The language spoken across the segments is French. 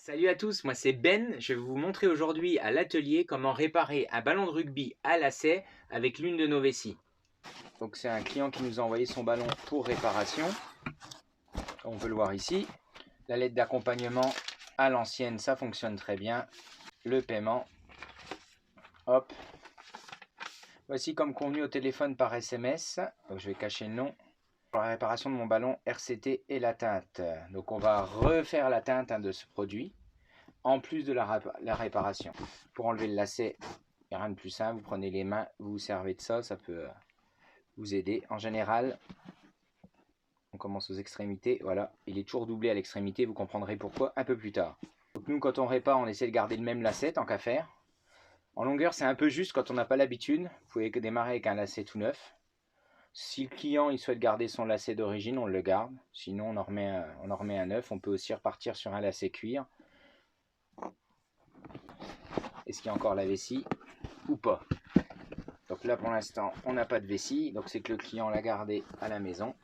Salut à tous, moi c'est Ben, je vais vous montrer aujourd'hui à l'atelier comment réparer un ballon de rugby à lacet avec l'une de nos vessies. Donc c'est un client qui nous a envoyé son ballon pour réparation, on peut le voir ici. La lettre d'accompagnement à l'ancienne, ça fonctionne très bien. Le paiement, hop. Voici comme convenu au téléphone par SMS, donc je vais cacher le nom. Pour la réparation de mon ballon RCT et la teinte. Donc on va refaire la teinte de ce produit. En plus de la réparation. Pour enlever le lacet, il n'y a rien de plus simple, vous prenez les mains, vous vous servez de ça, ça peut vous aider. En général, on commence aux extrémités, voilà, il est toujours doublé à l'extrémité, vous comprendrez pourquoi un peu plus tard. Donc nous, quand on répare, on essaie de garder le même lacet, tant qu'à faire. En longueur, c'est un peu juste quand on n'a pas l'habitude, vous pouvez démarrer avec un lacet tout neuf. Si le client il souhaite garder son lacet d'origine, on le garde, sinon on en remet un neuf. On peut aussi repartir sur un lacet cuir. Est-ce qu'il y a encore la vessie ou pas? Donc là pour l'instant on n'a pas de vessie, donc c'est que le client l'a gardé à la maison.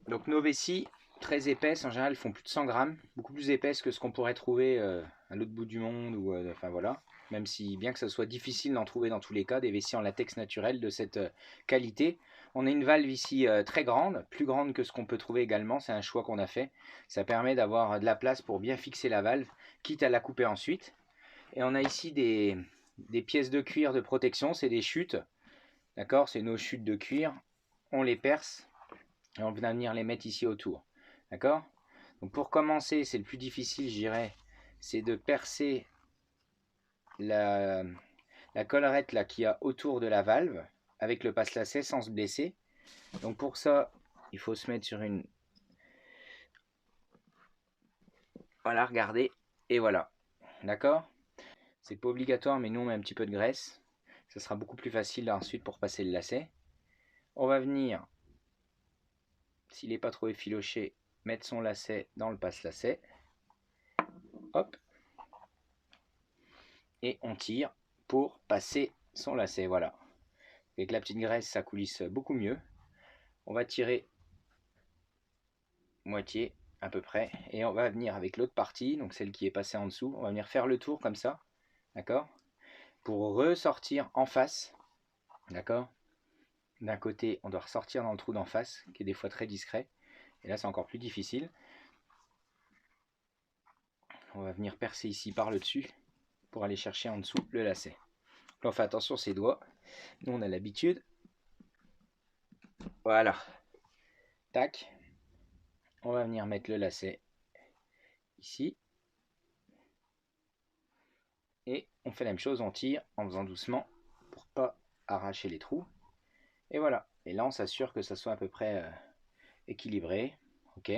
Donc nos vessies très épaisses, en général elles font plus de 100 grammes, beaucoup plus épaisses que ce qu'on pourrait trouver à l'autre bout du monde, ou enfin voilà. Même si bien que ça soit difficile d'en trouver dans tous les cas, des vessies en latex naturel de cette qualité. On a une valve ici très grande, plus grande que ce qu'on peut trouver également, c'est un choix qu'on a fait. Ça permet d'avoir de la place pour bien fixer la valve, quitte à la couper ensuite. Et on a ici des pièces de cuir de protection, c'est des chutes. D'accord, c'est nos chutes de cuir. On les perce et on va venir les mettre ici autour. D'accord. Donc pour commencer, c'est le plus difficile, je dirais, c'est de percer la collerette là qu'il y a autour de la valve avec le passe-lacet sans se blesser. Donc pour ça, il faut se mettre sur une... Voilà, regardez. Et voilà. D'accord. C'est pas obligatoire, mais nous on met un petit peu de graisse. Ça sera beaucoup plus facile ensuite pour passer le lacet. On va venir, s'il n'est pas trop effiloché, mettre son lacet dans le passe-lacet. Hop. Et on tire pour passer son lacet. Voilà. Avec la petite graisse, ça coulisse beaucoup mieux. On va tirer moitié à peu près. Et on va venir avec l'autre partie, donc celle qui est passée en dessous. On va venir faire le tour comme ça. D'accord. Pour ressortir en face. D'accord. D'un côté, on doit ressortir dans le trou d'en face, qui est des fois très discret. Et là, c'est encore plus difficile. On va venir percer ici par le dessus pour aller chercher en dessous le lacet. Là, on fait attention à ses doigts. Nous, on a l'habitude. Voilà. Tac. On va venir mettre le lacet ici. Et on fait la même chose, on tire en faisant doucement pour pas arracher les trous. Et voilà. Et là, on s'assure que ça soit à peu près équilibré. Ok.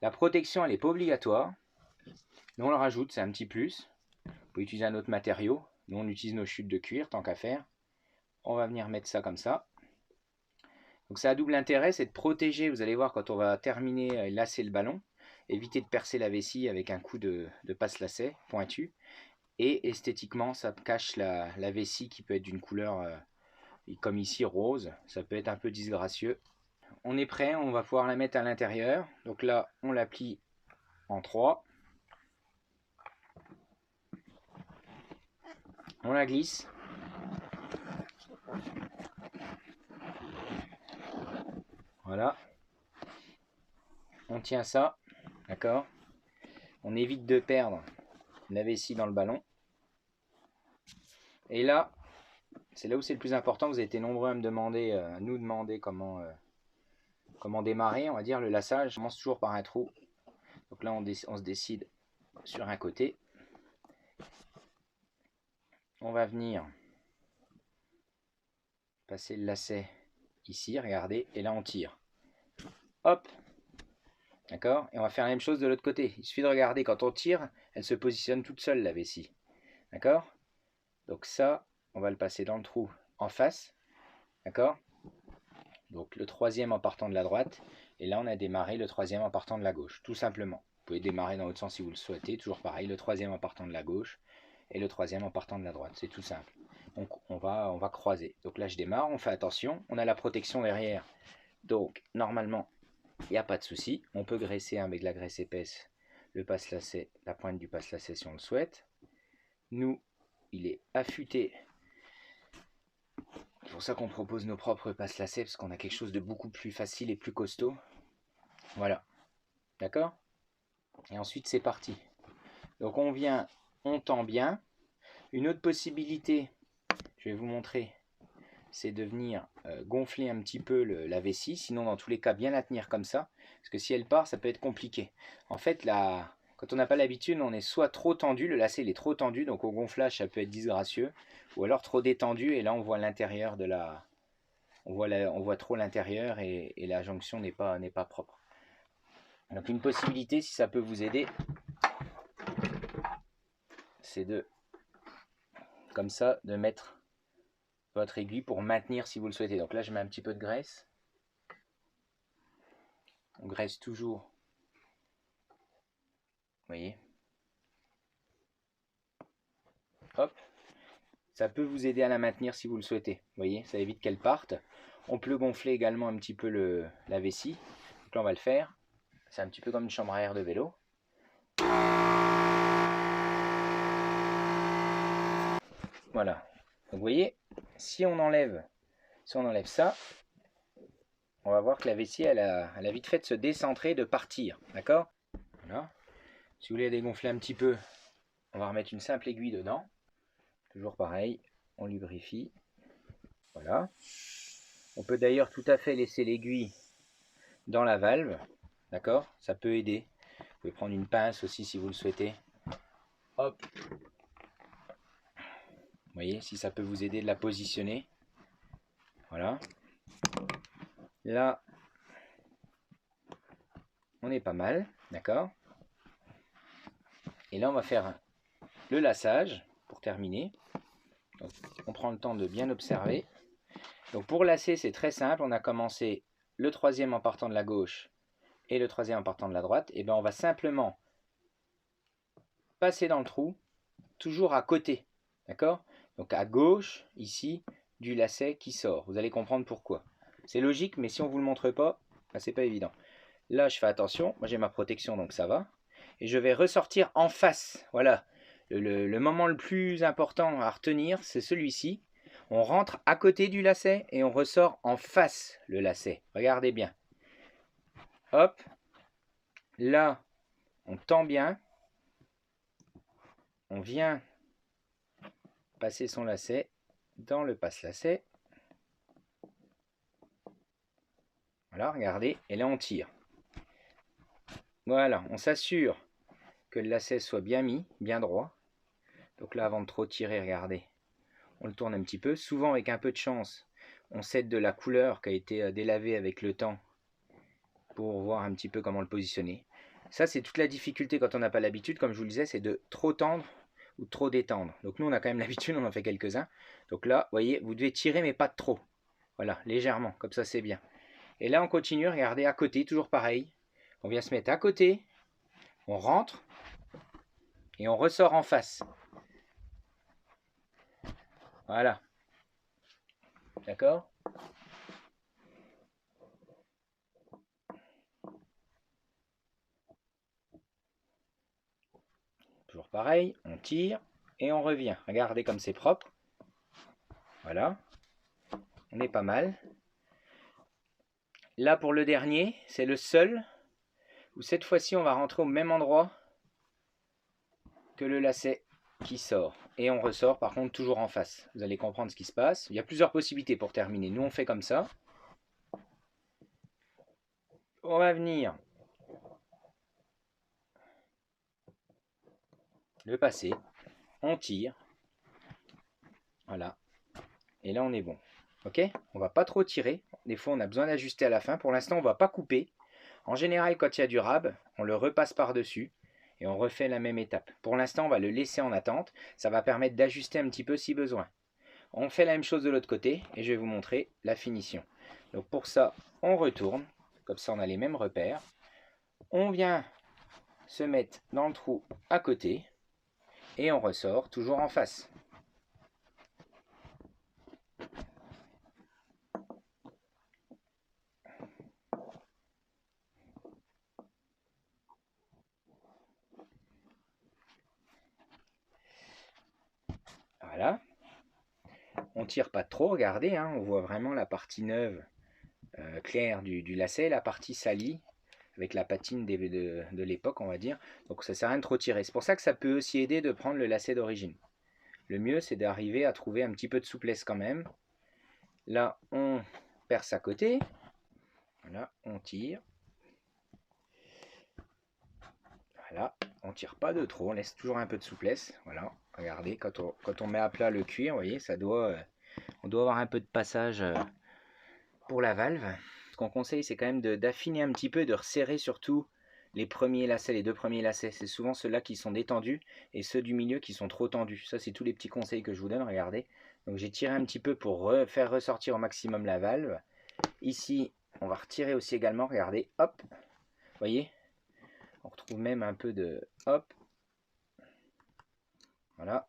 La protection, elle n'est pas obligatoire. Nous, on le rajoute, c'est un petit plus. Vous pouvez utiliser un autre matériau. Nous, on utilise nos chutes de cuir, tant qu'à faire. On va venir mettre ça comme ça. Donc ça a double intérêt, c'est de protéger, vous allez voir quand on va terminer et lasser le ballon, éviter de percer la vessie avec un coup de passe-lacet pointu. Et esthétiquement, ça cache la vessie qui peut être d'une couleur comme ici rose, ça peut être un peu disgracieux. On est prêt, on va pouvoir la mettre à l'intérieur. Donc là, on la plie en 3. On la glisse. Voilà. On tient ça, d'accord. On évite de perdre la vessie dans le ballon. Et là, c'est là où c'est le plus important. Vous avez été nombreux à me demander, à nous demander comment démarrer, on va dire, le lassage. On commence toujours par un trou. Donc là, on se décide sur un côté. On va venir passer le lacet ici, regardez, et là on tire. Hop. D'accord. Et on va faire la même chose de l'autre côté. Il suffit de regarder, quand on tire, elle se positionne toute seule, la vessie. D'accord. Donc ça, on va le passer dans le trou en face. D'accord. Donc le troisième en partant de la droite. Et là, on a démarré le troisième en partant de la gauche, tout simplement. Vous pouvez démarrer dans l'autre sens si vous le souhaitez, toujours pareil. Le troisième en partant de la gauche et le troisième en partant de la droite. C'est tout simple. Donc on va croiser. Donc là, je démarre, on fait attention. On a la protection derrière. Donc normalement, il n'y a pas de souci. On peut graisser avec de la graisse épaisse le passe-lacet, la pointe du passe-lacet si on le souhaite. Nous, il est affûté. C'est pour ça qu'on propose nos propres passe-lacets, parce qu'on a quelque chose de beaucoup plus facile et plus costaud. Voilà. D'accord? Et ensuite, c'est parti. Donc on vient, on tend bien. Une autre possibilité, je vais vous montrer, c'est de venir gonfler un petit peu la vessie. Sinon, dans tous les cas, bien la tenir comme ça. Parce que si elle part, ça peut être compliqué. En fait, quand on n'a pas l'habitude, on est soit trop tendu, le lacet il est trop tendu, donc au gonflage, ça peut être disgracieux. Ou alors trop détendu, et là, on voit l'intérieur de la... On voit trop l'intérieur et la jonction n'est pas propre. Donc une possibilité, si ça peut vous aider, c'est de, comme ça, de mettre votre aiguille pour maintenir si vous le souhaitez. Donc là, je mets un petit peu de graisse. On graisse toujours. Vous voyez? Hop. Ça peut vous aider à la maintenir si vous le souhaitez. Vous voyez, ça évite qu'elle parte. On peut gonfler également un petit peu la vessie. Donc là, on va le faire. C'est un petit peu comme une chambre à air de vélo. Voilà. Donc vous voyez, si on enlève ça, on va voir que la vessie, elle a vite fait de se décentrer, de partir. D'accord? Voilà. Si vous voulez dégonfler un petit peu, on va remettre une simple aiguille dedans. Toujours pareil, on lubrifie. Voilà. On peut d'ailleurs tout à fait laisser l'aiguille dans la valve. D'accord? Ça peut aider. Vous pouvez prendre une pince aussi si vous le souhaitez. Hop. Vous voyez, si ça peut vous aider de la positionner. Voilà. Là, on est pas mal. D'accord? Et là, on va faire le laçage pour terminer. Donc, on prend le temps de bien observer. Donc pour lasser, c'est très simple. On a commencé le troisième en partant de la gauche et le troisième en partant de la droite. Et bien on va simplement passer dans le trou, toujours à côté. D'accord? Donc à gauche, ici, du lacet qui sort. Vous allez comprendre pourquoi. C'est logique, mais si on ne vous le montre pas, ben, c'est pas évident. Là, je fais attention. Moi, j'ai ma protection, donc ça va. Et je vais ressortir en face. Voilà. Le moment le plus important à retenir, c'est celui-ci. On rentre à côté du lacet et on ressort en face le lacet. Regardez bien. Hop. Là, on tend bien. On vient passer son lacet dans le passe-lacet. Voilà, regardez. Et là, on tire. Voilà, on s'assure que le lacet soit bien mis, bien droit. Donc là, avant de trop tirer, regardez. On le tourne un petit peu. Souvent, avec un peu de chance, on cède de la couleur qui a été délavée avec le temps pour voir un petit peu comment le positionner. Ça, c'est toute la difficulté quand on n'a pas l'habitude, comme je vous le disais, c'est de trop tendre ou de trop détendre. Donc nous, on a quand même l'habitude, on en fait quelques-uns. Donc là, vous voyez, vous devez tirer, mais pas de trop. Voilà, légèrement, comme ça, c'est bien. Et là, on continue, regardez, à côté, toujours pareil. On vient se mettre à côté, on rentre, et on ressort en face. Voilà. D'accord ? Toujours pareil, on tire et on revient. Regardez comme c'est propre. Voilà. On est pas mal. Là, pour le dernier, c'est le seul où cette fois-ci, on va rentrer au même endroit que le lacet qui sort. Et on ressort, par contre, toujours en face. Vous allez comprendre ce qui se passe. Il y a plusieurs possibilités pour terminer. Nous, on fait comme ça. On va venir le passer. On tire. Voilà. Et là, on est bon. Ok? On va pas trop tirer. Des fois, on a besoin d'ajuster à la fin. Pour l'instant, on va pas couper. En général, quand il y a du rab, on le repasse par-dessus et on refait la même étape. Pour l'instant, on va le laisser en attente. Ça va permettre d'ajuster un petit peu si besoin. On fait la même chose de l'autre côté et je vais vous montrer la finition. Donc pour ça, on retourne. Comme ça, on a les mêmes repères. On vient se mettre dans le trou à côté et on ressort toujours en face. Voilà. On tire pas trop, regardez, hein, on voit vraiment la partie neuve claire du lacet, la partie salie avec la patine de l'époque, on va dire. Donc ça sert à rien de trop tirer. C'est pour ça que ça peut aussi aider de prendre le lacet d'origine. Le mieux, c'est d'arriver à trouver un petit peu de souplesse quand même. Là, on perce à côté. Voilà, on tire. Voilà, on tire pas de trop, on laisse toujours un peu de souplesse. Voilà, regardez, quand on met à plat le cuir, vous voyez, on doit avoir un peu de passage pour la valve. Ce qu'on conseille, c'est quand même d'affiner un petit peu, de resserrer surtout les premiers lacets, les deux premiers lacets. C'est souvent ceux-là qui sont détendus et ceux du milieu qui sont trop tendus. Ça, c'est tous les petits conseils que je vous donne, regardez. Donc j'ai tiré un petit peu pour faire ressortir au maximum la valve. Ici, on va retirer aussi également, regardez, hop, vous voyez, on retrouve même un peu de hop, voilà.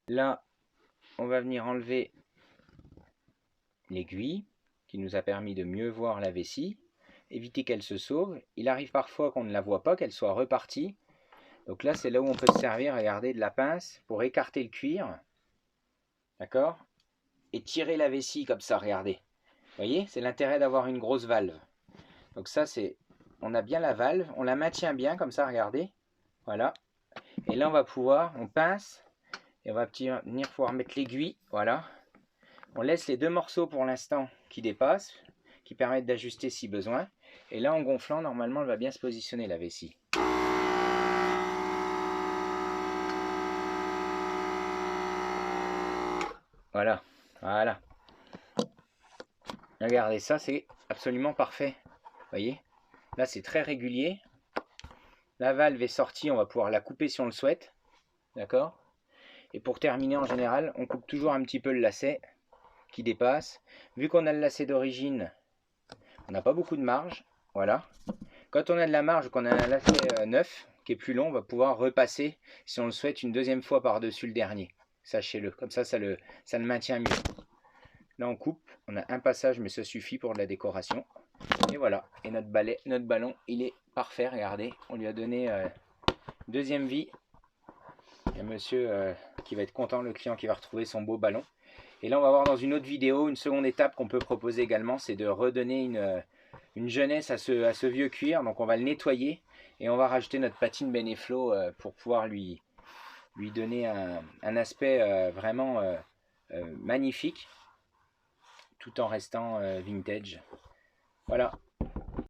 Là, on va venir enlever l'aiguille qui nous a permis de mieux voir la vessie, éviter qu'elle se sauve. Il arrive parfois qu'on ne la voit pas, qu'elle soit repartie. Donc là, c'est là où on peut se servir, regardez, de la pince pour écarter le cuir, d'accord, et tirer la vessie comme ça, regardez. Vous voyez, c'est l'intérêt d'avoir une grosse valve. Donc ça, on a bien la valve, on la maintient bien comme ça, regardez, voilà. Et là, on pince, et on va venir pouvoir mettre l'aiguille, voilà. On laisse les deux morceaux pour l'instant qui dépassent, qui permettent d'ajuster si besoin. Et là, en gonflant, normalement, elle va bien se positionner, la vessie. Voilà, voilà. Regardez, ça, c'est absolument parfait. Vous voyez, là, c'est très régulier. La valve est sortie, on va pouvoir la couper si on le souhaite. D'accord? Et pour terminer, en général, on coupe toujours un petit peu le lacet qui dépasse. Vu qu'on a le lacet d'origine, on n'a pas beaucoup de marge. Voilà. Quand on a de la marge, qu'on a un lacet neuf qui est plus long, on va pouvoir repasser, si on le souhaite, une deuxième fois par-dessus le dernier. Sachez-le. Comme ça le maintient mieux. Là, on coupe. On a un passage, mais ça suffit pour de la décoration. Et voilà. Et notre ballon, il est parfait. Regardez, on lui a donné deuxième vie. Il y a monsieur qui va être content, le client qui va retrouver son beau ballon. Et là, on va voir dans une autre vidéo, une seconde étape qu'on peut proposer également, c'est de redonner une jeunesse à ce vieux cuir. Donc on va le nettoyer et on va rajouter notre patine Beneflo pour pouvoir lui donner un aspect vraiment magnifique, tout en restant vintage. Voilà.